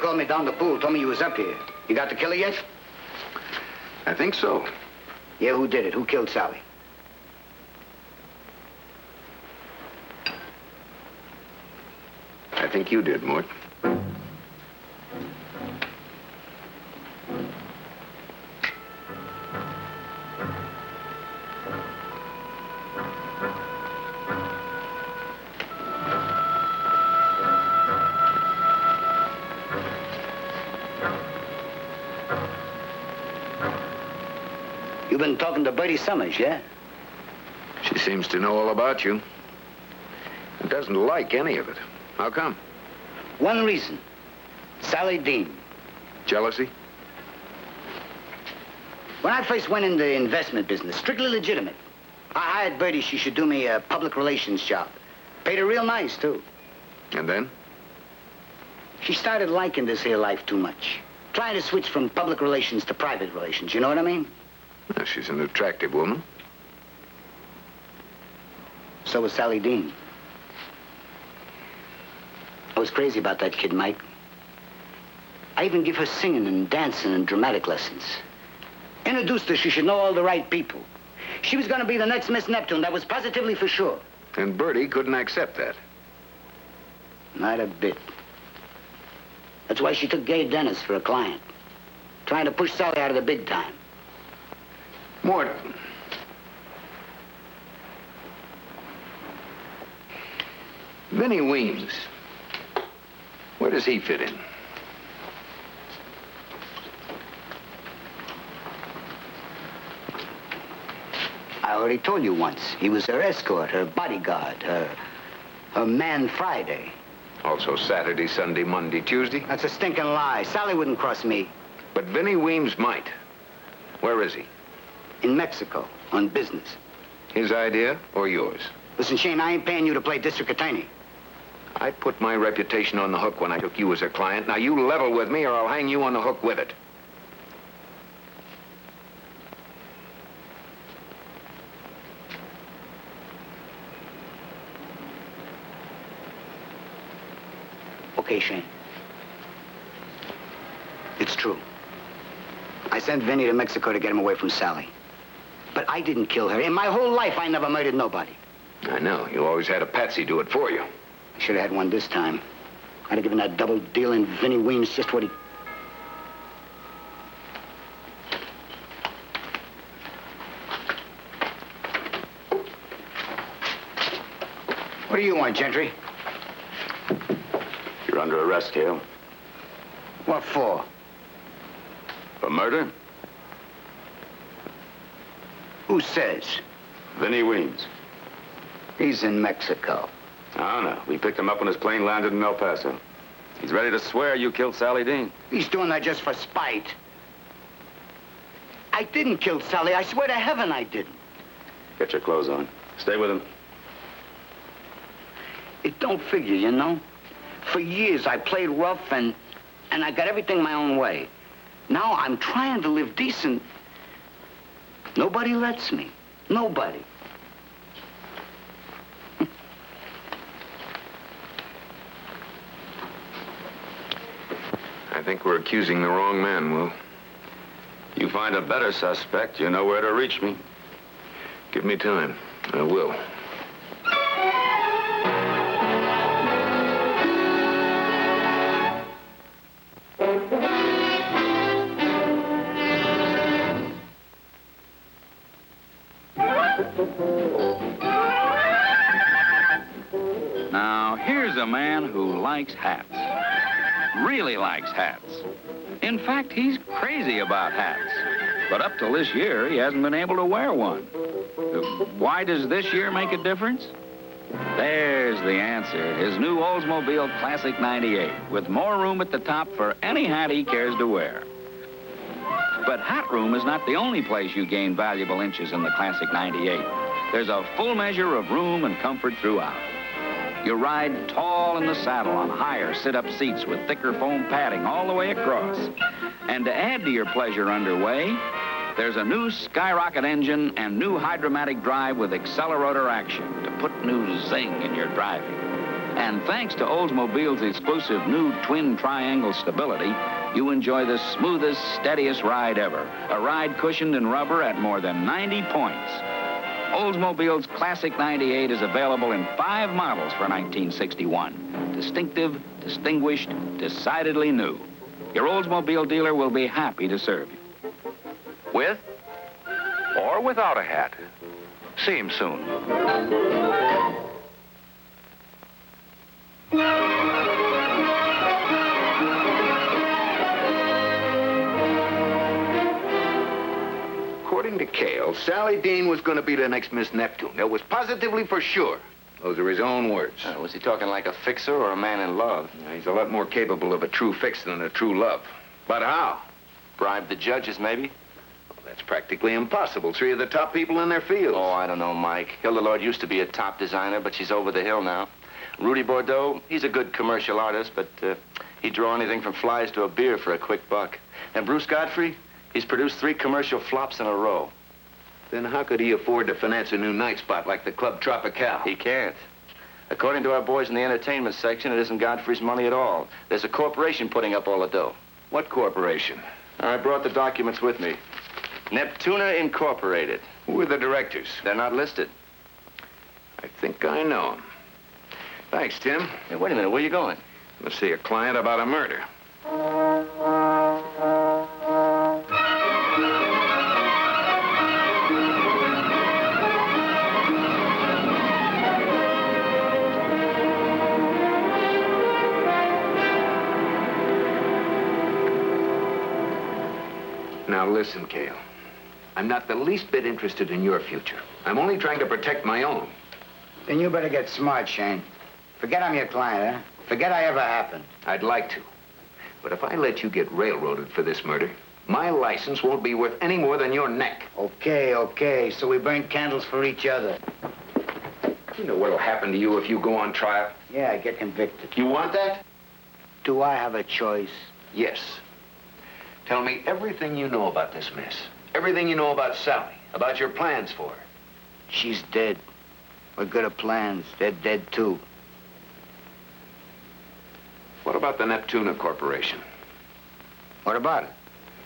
[SPEAKER 10] Called me down the pool, told me you was up here. You got the killer yet?
[SPEAKER 5] I think so.
[SPEAKER 10] Yeah, who did it? Who killed Sally?
[SPEAKER 5] I think you did, Mort.
[SPEAKER 10] You've been talking to Bertie Summers, yeah?
[SPEAKER 13] She seems to know all about you. And doesn't like any of it. How come?
[SPEAKER 10] One reason. Sally Dean.
[SPEAKER 13] Jealousy?
[SPEAKER 10] When I first went into the investment business, strictly legitimate, I hired Bertie she should do me a public relations job. Paid her real nice, too.
[SPEAKER 13] And then?
[SPEAKER 10] She started liking this here life too much. Trying to switch from public relations to private relations, you know what I mean?
[SPEAKER 13] Well, she's an attractive woman.
[SPEAKER 10] So was Sally Dean. I was crazy about that kid, Mike. I even give her singing and dancing and dramatic lessons. Introduced her, she should know all the right people. She was going to be the next Miss Neptune, that was positively for sure.
[SPEAKER 13] And Bertie couldn't accept that.
[SPEAKER 10] Not a bit. That's why she took Gay Dennis for a client. Trying to push Sally out of the big time.
[SPEAKER 13] Mort. Vinnie Weems. Where does he fit in?
[SPEAKER 10] I already told you once. He was her escort, her bodyguard, her man Friday.
[SPEAKER 13] Also Saturday, Sunday, Monday, Tuesday?
[SPEAKER 10] That's a stinking lie. Sally wouldn't cross me.
[SPEAKER 13] But Vinnie Weems might. Where is he?
[SPEAKER 10] In Mexico, on business.
[SPEAKER 13] His idea or yours?
[SPEAKER 10] Listen, Shayne, I ain't paying you to play district attorney.
[SPEAKER 13] I put my reputation on the hook when I took you as a client. Now you level with me or I'll hang you on the hook with it.
[SPEAKER 10] Okay, Shayne. It's true. I sent Vinny to Mexico to get him away from Sally. But I didn't kill her. In my whole life, I never murdered nobody.
[SPEAKER 13] I know. You always had a patsy do it for you.
[SPEAKER 10] I should have had one this time. I'd have given that double-dealing Vinnie Weems just what he... What do you want, Gentry?
[SPEAKER 9] You're under arrest, Caine.
[SPEAKER 10] What for?
[SPEAKER 9] For murder?
[SPEAKER 10] Who says?
[SPEAKER 9] Vinnie Weems.
[SPEAKER 10] He's in Mexico.
[SPEAKER 9] Oh, no. We picked him up when his plane landed in El Paso. He's ready to swear you killed Sally Dean.
[SPEAKER 10] He's doing that just for spite. I didn't kill Sally. I swear to heaven I didn't.
[SPEAKER 9] Get your clothes on. Stay with him.
[SPEAKER 10] It don't figure, you know? For years, I played rough and I got everything my own way. Now I'm trying to live decent. Nobody lets me. Nobody.
[SPEAKER 13] I think we're accusing the wrong man, Will.
[SPEAKER 9] You find a better suspect, you know where to reach me.
[SPEAKER 13] Give me time. I will.
[SPEAKER 15] Now, here's a man who likes hats. Really likes hats. In fact, he's crazy about hats. But up till this year, he hasn't been able to wear one. Why does this year make a difference? There's the answer. His new Oldsmobile Classic 98, with more room at the top for any hat he cares to wear. But hat room is not the only place you gain valuable inches in the Classic 98. There's a full measure of room and comfort throughout. You ride tall in the saddle on higher sit-up seats with thicker foam padding all the way across. And to add to your pleasure underway, there's a new Skyrocket engine and new Hydromatic drive with accelerotor action to put new zing in your driving. And thanks to Oldsmobile's exclusive new twin triangle stability, you enjoy the smoothest, steadiest ride ever. A ride cushioned in rubber at more than 90 points. Oldsmobile's Classic 98 is available in 5 models for 1961. Distinctive, distinguished, decidedly new. Your Oldsmobile dealer will be happy to serve you.
[SPEAKER 7] With or without a hat. See him soon.
[SPEAKER 13] According to Caine, Sally Dean was going to be the next Miss Neptune. That was positively for sure. Those are his own words.
[SPEAKER 6] Was he talking like a fixer or a man in love?
[SPEAKER 13] He's a lot more capable of a true fix than a true love. But how?
[SPEAKER 6] Bribe the judges, maybe?
[SPEAKER 13] Well, that's practically impossible. 3 of the top people in their field.
[SPEAKER 6] Oh, I don't know, Mike. Hilda Lord used to be a top designer, but she's over the hill now. Rudy Bordeaux, he's a good commercial artist, but he'd draw anything from flies to a beer for a quick buck. And Bruce Godfrey, he's produced 3 commercial flops in a row.
[SPEAKER 13] Then how could he afford to finance a new night spot like the Club Tropical?
[SPEAKER 6] He can't. According to our boys in the entertainment section, it isn't Godfrey's money at all. There's a corporation putting up all the dough.
[SPEAKER 13] What corporation?
[SPEAKER 6] I brought the documents with me. Neptuna Incorporated.
[SPEAKER 13] Who are the directors?
[SPEAKER 6] They're not listed.
[SPEAKER 13] I think I know them. Thanks, Tim.
[SPEAKER 6] Hey, wait a minute, where are you going?
[SPEAKER 13] Let's see a client about a murder. Now listen, Caine. I'm not the least bit interested in your future. I'm only trying to protect my own.
[SPEAKER 10] Then you better get smart, Shayne. Forget I'm your client, huh? Forget I ever happened.
[SPEAKER 13] I'd like to. But if I let you get railroaded for this murder, my license won't be worth any more than your neck.
[SPEAKER 10] Okay. So we burn candles for each other.
[SPEAKER 13] You know what'll happen to you if you go on trial?
[SPEAKER 10] Yeah, I get convicted.
[SPEAKER 13] You want that?
[SPEAKER 10] Do I have a choice?
[SPEAKER 13] Yes. Tell me everything you know about this mess. Everything you know about Sally. About your plans for her.
[SPEAKER 10] She's dead. We're good at plans. They're dead, too.
[SPEAKER 13] What about the Neptuna Corporation?
[SPEAKER 10] What about it?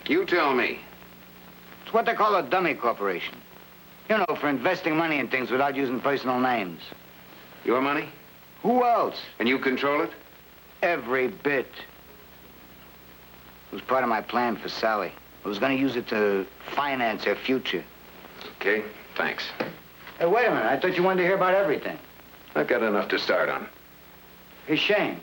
[SPEAKER 13] You tell me.
[SPEAKER 10] It's what they call a dummy corporation. You know, for investing money in things without using personal names.
[SPEAKER 13] Your money?
[SPEAKER 10] Who else?
[SPEAKER 13] And you control it?
[SPEAKER 10] Every bit. It was part of my plan for Sally. I was going to use it to finance her future.
[SPEAKER 13] Okay, thanks.
[SPEAKER 10] Hey, wait a minute. I thought you wanted to hear about everything.
[SPEAKER 13] I've got enough to start on.
[SPEAKER 10] Hey, Shayne,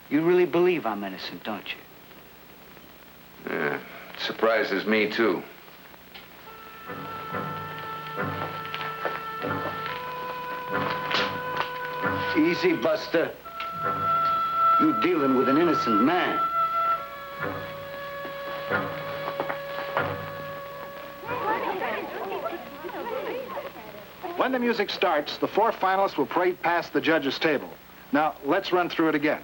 [SPEAKER 10] you really believe I'm innocent, don't you?
[SPEAKER 13] Yeah, it surprises me, too.
[SPEAKER 10] Easy, Buster. You're dealing with an innocent man.
[SPEAKER 1] When the music starts, the 4 finalists will parade past the judges' table. Now, let's run through it again.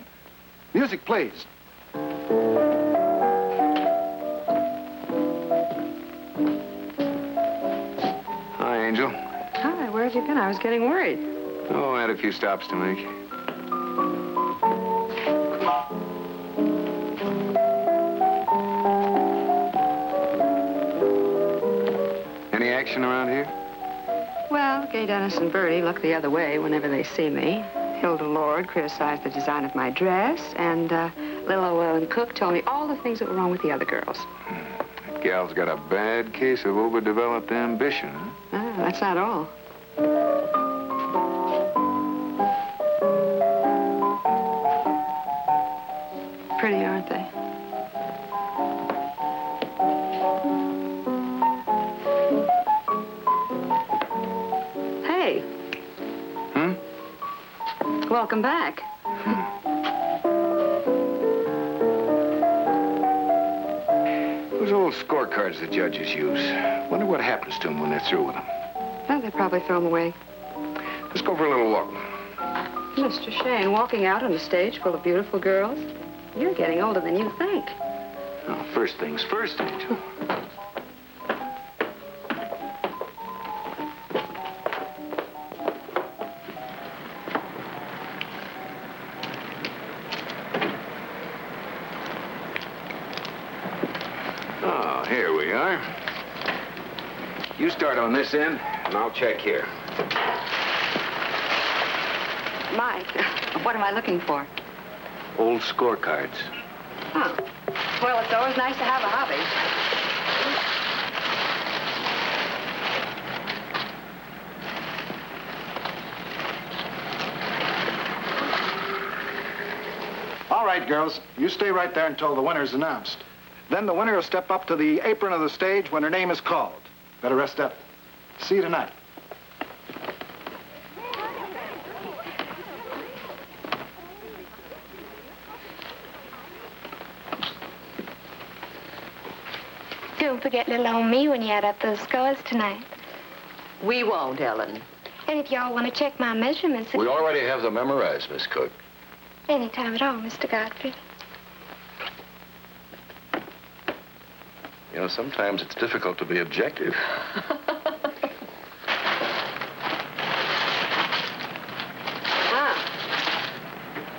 [SPEAKER 1] Music, please.
[SPEAKER 13] Hi, Angel.
[SPEAKER 8] Hi, where have you been? I was getting worried.
[SPEAKER 13] Oh, I had a few stops to make. Any action around here?
[SPEAKER 8] Well, Gay Dennis and Bertie look the other way whenever they see me. Hilda Lord criticized the design of my dress, and Lil Olan Cook told me all the things that were wrong with the other girls.
[SPEAKER 13] That gal's got a bad case of overdeveloped ambition, huh?
[SPEAKER 8] Ah, that's not all. Pretty, aren't they? Hey. Welcome back.
[SPEAKER 13] Those old scorecards the judges use. Wonder what happens to them when they're through with them.
[SPEAKER 8] Oh, they probably throw them away.
[SPEAKER 13] Let's go for a little walk.
[SPEAKER 8] Mr. Shayne, walking out on a stage full of beautiful girls? You're getting older than you think.
[SPEAKER 13] Oh, first things first, Angel. Oh, here we are. You start on this end, and I'll check here.
[SPEAKER 8] Mike, what am I looking for?
[SPEAKER 13] Old scorecards.
[SPEAKER 8] Oh. Well, it's always nice to have a hobby.
[SPEAKER 1] All right, girls. You stay right there until the winner's announced. Then the winner will step up to the apron of the stage when her name is called. Better rest up. See you tonight.
[SPEAKER 3] Don't forget little old me when you add up those scores tonight.
[SPEAKER 2] We won't, Ellen.
[SPEAKER 3] And if y'all want to check my measurements...
[SPEAKER 6] We already have them memorized, Miss Cook.
[SPEAKER 3] Anytime at all, Mr. Godfrey.
[SPEAKER 6] You know, sometimes it's difficult to be objective.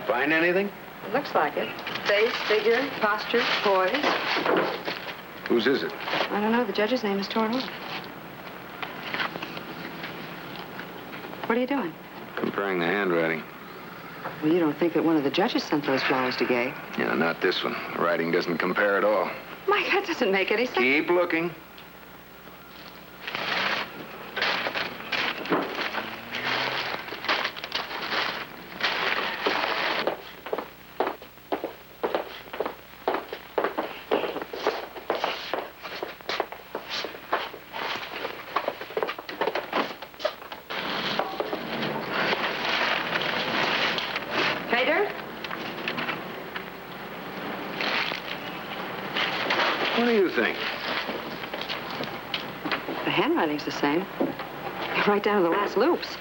[SPEAKER 13] Find anything?
[SPEAKER 8] Looks like it. Face, figure, posture, poise.
[SPEAKER 13] Whose is it?
[SPEAKER 8] I don't know. The judge's name is torn off. What are you doing?
[SPEAKER 13] Comparing the handwriting.
[SPEAKER 8] Well, you don't think that one of the judges sent those flowers to Gay?
[SPEAKER 13] Yeah, not this one. The writing doesn't compare at all.
[SPEAKER 8] Mike, that doesn't make any sense.
[SPEAKER 13] Keep looking. What do you think?
[SPEAKER 8] The handwriting's the same. Right down to the last loops.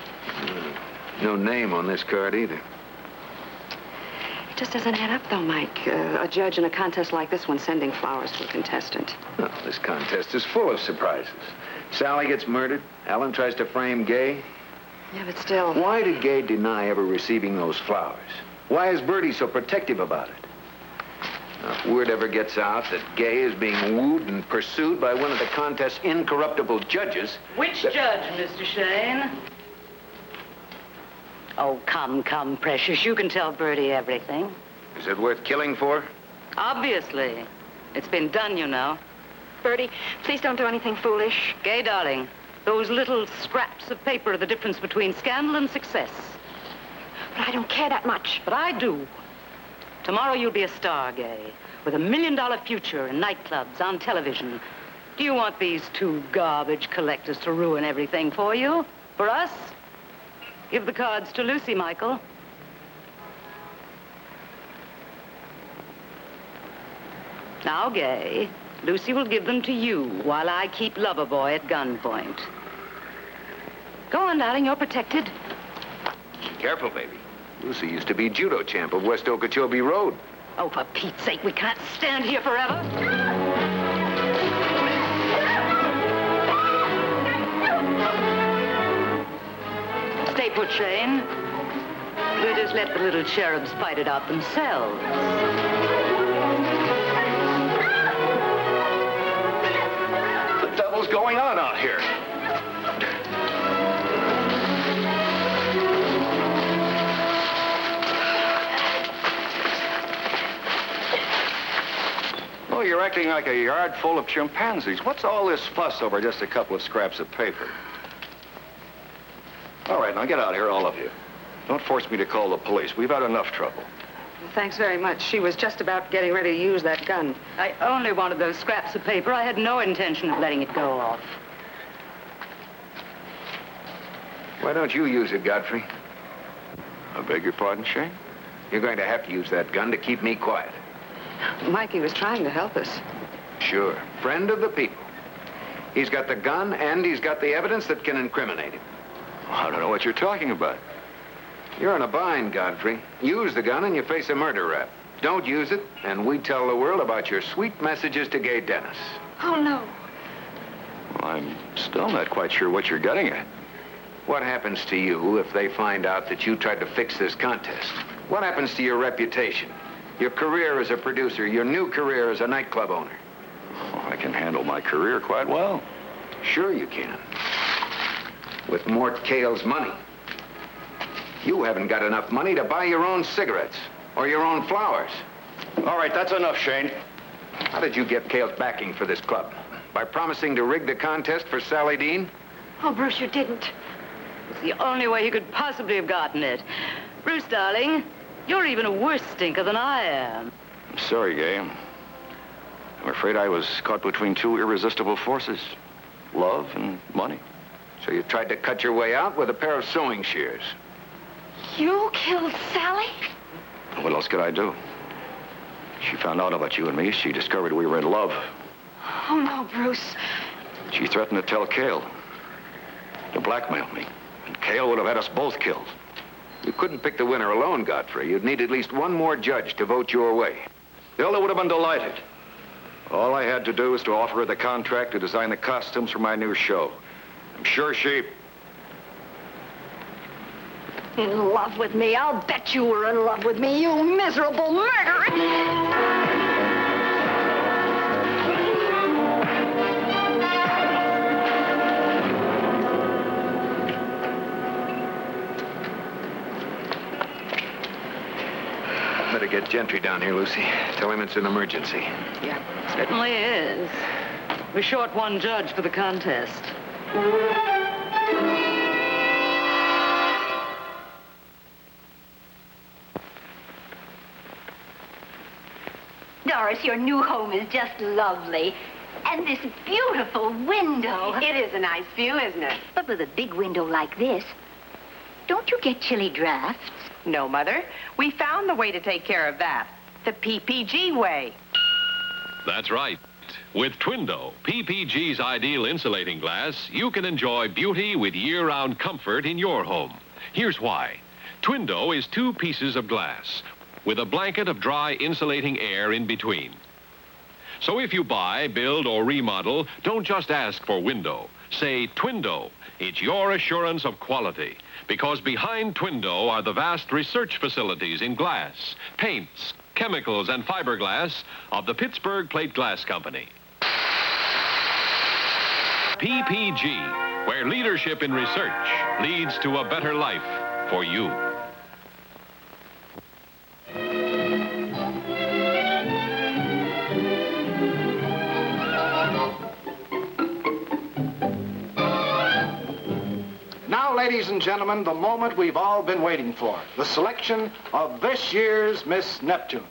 [SPEAKER 13] No name on this card either.
[SPEAKER 8] It just doesn't add up, though, Mike. A judge in a contest like this one sending flowers to a contestant.
[SPEAKER 13] Well, this contest is full of surprises. Sally gets murdered. Ellen tries to frame Gay.
[SPEAKER 8] Yeah, but still...
[SPEAKER 13] Why did Gay deny ever receiving those flowers? Why is Bertie so protective about it? Now, if word ever gets out that Gay is being wooed and pursued by one of the contest's incorruptible judges...
[SPEAKER 2] Which judge, Mr. Shayne? Oh, come, Precious. You can tell Bertie everything.
[SPEAKER 13] Is it worth killing for?
[SPEAKER 2] Obviously. It's been done, you know.
[SPEAKER 3] Bertie, please don't do anything foolish.
[SPEAKER 2] Gay, darling, those little scraps of paper are the difference between scandal and success.
[SPEAKER 3] But I don't care that much.
[SPEAKER 2] But I do. Tomorrow you'll be a star, Gay, with $1 million future in nightclubs, on television. Do you want these two garbage collectors to ruin everything for you? For us? Give the cards to Lucy, Michael. Now, Gay, Lucy will give them to you while I keep Loverboy at gunpoint. Go on, darling, you're protected.
[SPEAKER 13] Careful, baby. Lucy used to be judo champ of West Okeechobee Road.
[SPEAKER 2] Oh, for Pete's sake, we can't stand here forever. Stay put, Shayne. We'll just let the little cherubs fight it out themselves.
[SPEAKER 6] The devil's going on out here?
[SPEAKER 16] Oh, you're acting like a yard full of chimpanzees. What's all this fuss over just a couple of scraps of paper? All right, now get out of here, all of you. Don't force me to call the police. We've had enough trouble.
[SPEAKER 8] Well, thanks very much. She was just about getting ready to use that gun.
[SPEAKER 2] I only wanted those scraps of paper. I had no intention of letting it go off.
[SPEAKER 13] Why don't you use it, Godfrey?
[SPEAKER 16] I beg your pardon, Shayne?
[SPEAKER 13] You're going to have to use that gun to keep me quiet.
[SPEAKER 8] Mikey was trying to help us.
[SPEAKER 13] Sure. Friend of the people. He's got the gun and he's got the evidence that can incriminate him.
[SPEAKER 16] I don't know what you're talking about.
[SPEAKER 13] You're in a bind, Godfrey. Use the gun and you face a murder rap. Don't use it, and we tell the world about your sweet messages to Gay Dennis.
[SPEAKER 3] Oh, no.
[SPEAKER 16] Well, I'm still not quite sure what you're getting at.
[SPEAKER 13] What happens to you if they find out that you tried to fix this contest? What happens to your reputation? Your career as a producer, your new career as a nightclub owner?
[SPEAKER 16] Oh, I can handle my career quite well.
[SPEAKER 13] Sure you can. With Mort Cale's money. You haven't got enough money to buy your own cigarettes or your own flowers.
[SPEAKER 16] All right, that's enough, Shayne.
[SPEAKER 13] How did you get Cale's backing for this club? By promising to rig the contest for Sally Dean?
[SPEAKER 3] Oh, Bruce, you didn't.
[SPEAKER 2] It's the only way he could possibly have gotten it. Bruce, darling, you're even a worse stinker than I am.
[SPEAKER 16] I'm sorry, Gay. I'm afraid I was caught between two irresistible forces.
[SPEAKER 4] love and money.
[SPEAKER 13] So you tried to cut your way out with a pair of sewing shears.
[SPEAKER 12] You killed Sally?
[SPEAKER 4] What else could I do? She found out about you and me. She discovered we were in love.
[SPEAKER 12] Oh, no, Bruce.
[SPEAKER 4] She threatened to tell Caine, to blackmail me. And Caine would have had us both killed.
[SPEAKER 13] You couldn't pick the winner alone, Godfrey. You'd need at least one more judge to vote your way.
[SPEAKER 4] Viola would have been delighted. All I had to do was to offer her the contract to design the costumes for my new show. I'm sure she...
[SPEAKER 12] In love with me? I'll bet you were in love with me, you miserable murderer!
[SPEAKER 13] Better get Gentry down here, Lucy. Tell him it's an emergency.
[SPEAKER 2] Yeah, certainly is. We're short one judge for the contest.
[SPEAKER 17] Doris, your new home is just lovely. And this beautiful window.
[SPEAKER 8] It is a nice view, isn't it?
[SPEAKER 17] But with a big window like this, don't you get chilly drafts?
[SPEAKER 8] No, Mother. We found the way to take care of that. The PPG way.
[SPEAKER 18] That's right. With Twindo, PPG's ideal insulating glass, you can enjoy beauty with year-round comfort in your home. Here's why. Twindo is 2 pieces of glass with a blanket of dry insulating air in between. So if you buy, build, or remodel, don't just ask for window. Say Twindo. It's your assurance of quality. Because behind Twindo are the vast research facilities in glass, paints, chemicals, and fiberglass of the Pittsburgh Plate Glass Company. PPG, where leadership in research leads to a better life for you.
[SPEAKER 1] Now, ladies and gentlemen, the moment we've all been waiting for, the selection of this year's Miss Neptune.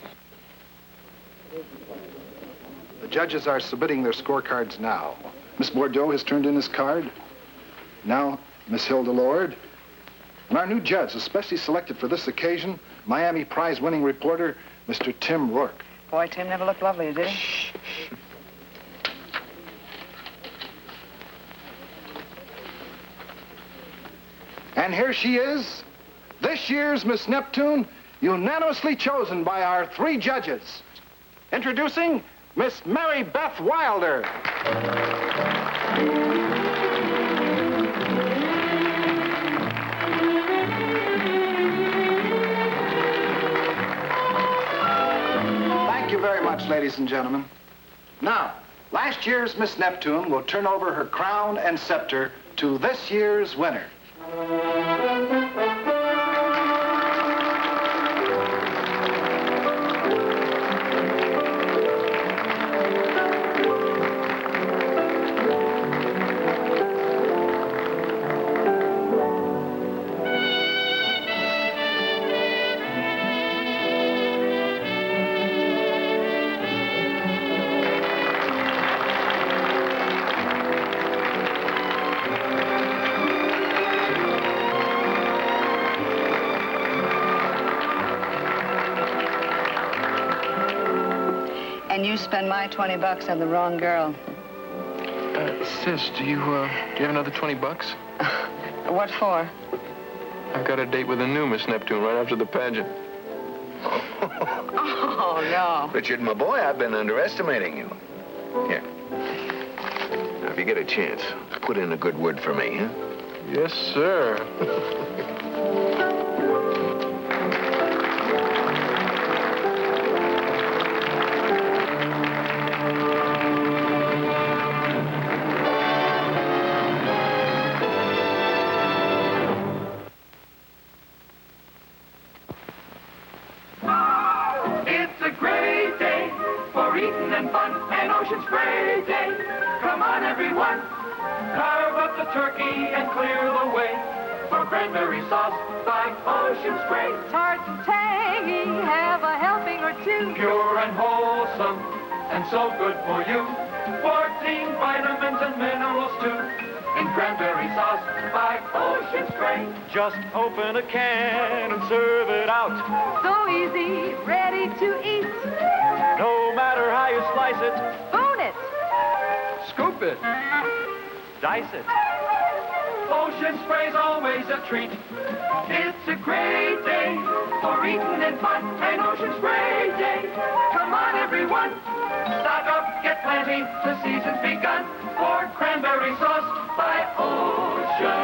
[SPEAKER 1] The judges are submitting their scorecards now. Miss Bordeaux has turned in his card. Now, Miss Hilda Lord. And our new judge, especially selected for this occasion, Miami prize-winning reporter, Mr. Tim Rourke.
[SPEAKER 8] Boy, Tim never looked lovely, did he?
[SPEAKER 1] And here she is, this year's Miss Neptune, unanimously chosen by our 3 judges. Introducing Miss Mary Beth Wilder. Thank you very much, ladies and gentlemen. Now, last year's Miss Neptune will turn over her crown and scepter to this year's winner.
[SPEAKER 8] And you spend my $20 on the wrong girl.
[SPEAKER 4] Sis, do you have another $20?
[SPEAKER 8] What for?
[SPEAKER 4] I've got a date with a new Miss Neptune right after the pageant.
[SPEAKER 8] Oh, no.
[SPEAKER 13] Richard, my boy, I've been underestimating you. Here. Now, if you get a chance, put in a good word for me, huh?
[SPEAKER 4] Yes, sir.
[SPEAKER 19] Pure and wholesome, and so good for you. 14 vitamins and minerals too, in cranberry sauce by Ocean Spray.
[SPEAKER 20] Just open a can and serve it out.
[SPEAKER 21] So easy, ready to eat.
[SPEAKER 20] No matter how you slice it,
[SPEAKER 21] Spoon it,
[SPEAKER 20] scoop it, dice it.
[SPEAKER 19] Ocean Spray's always a treat. It's a great day for eating and fun, an Ocean Spray day. Come on, everyone, stock up, get plenty. The season's begun for cranberry sauce by Ocean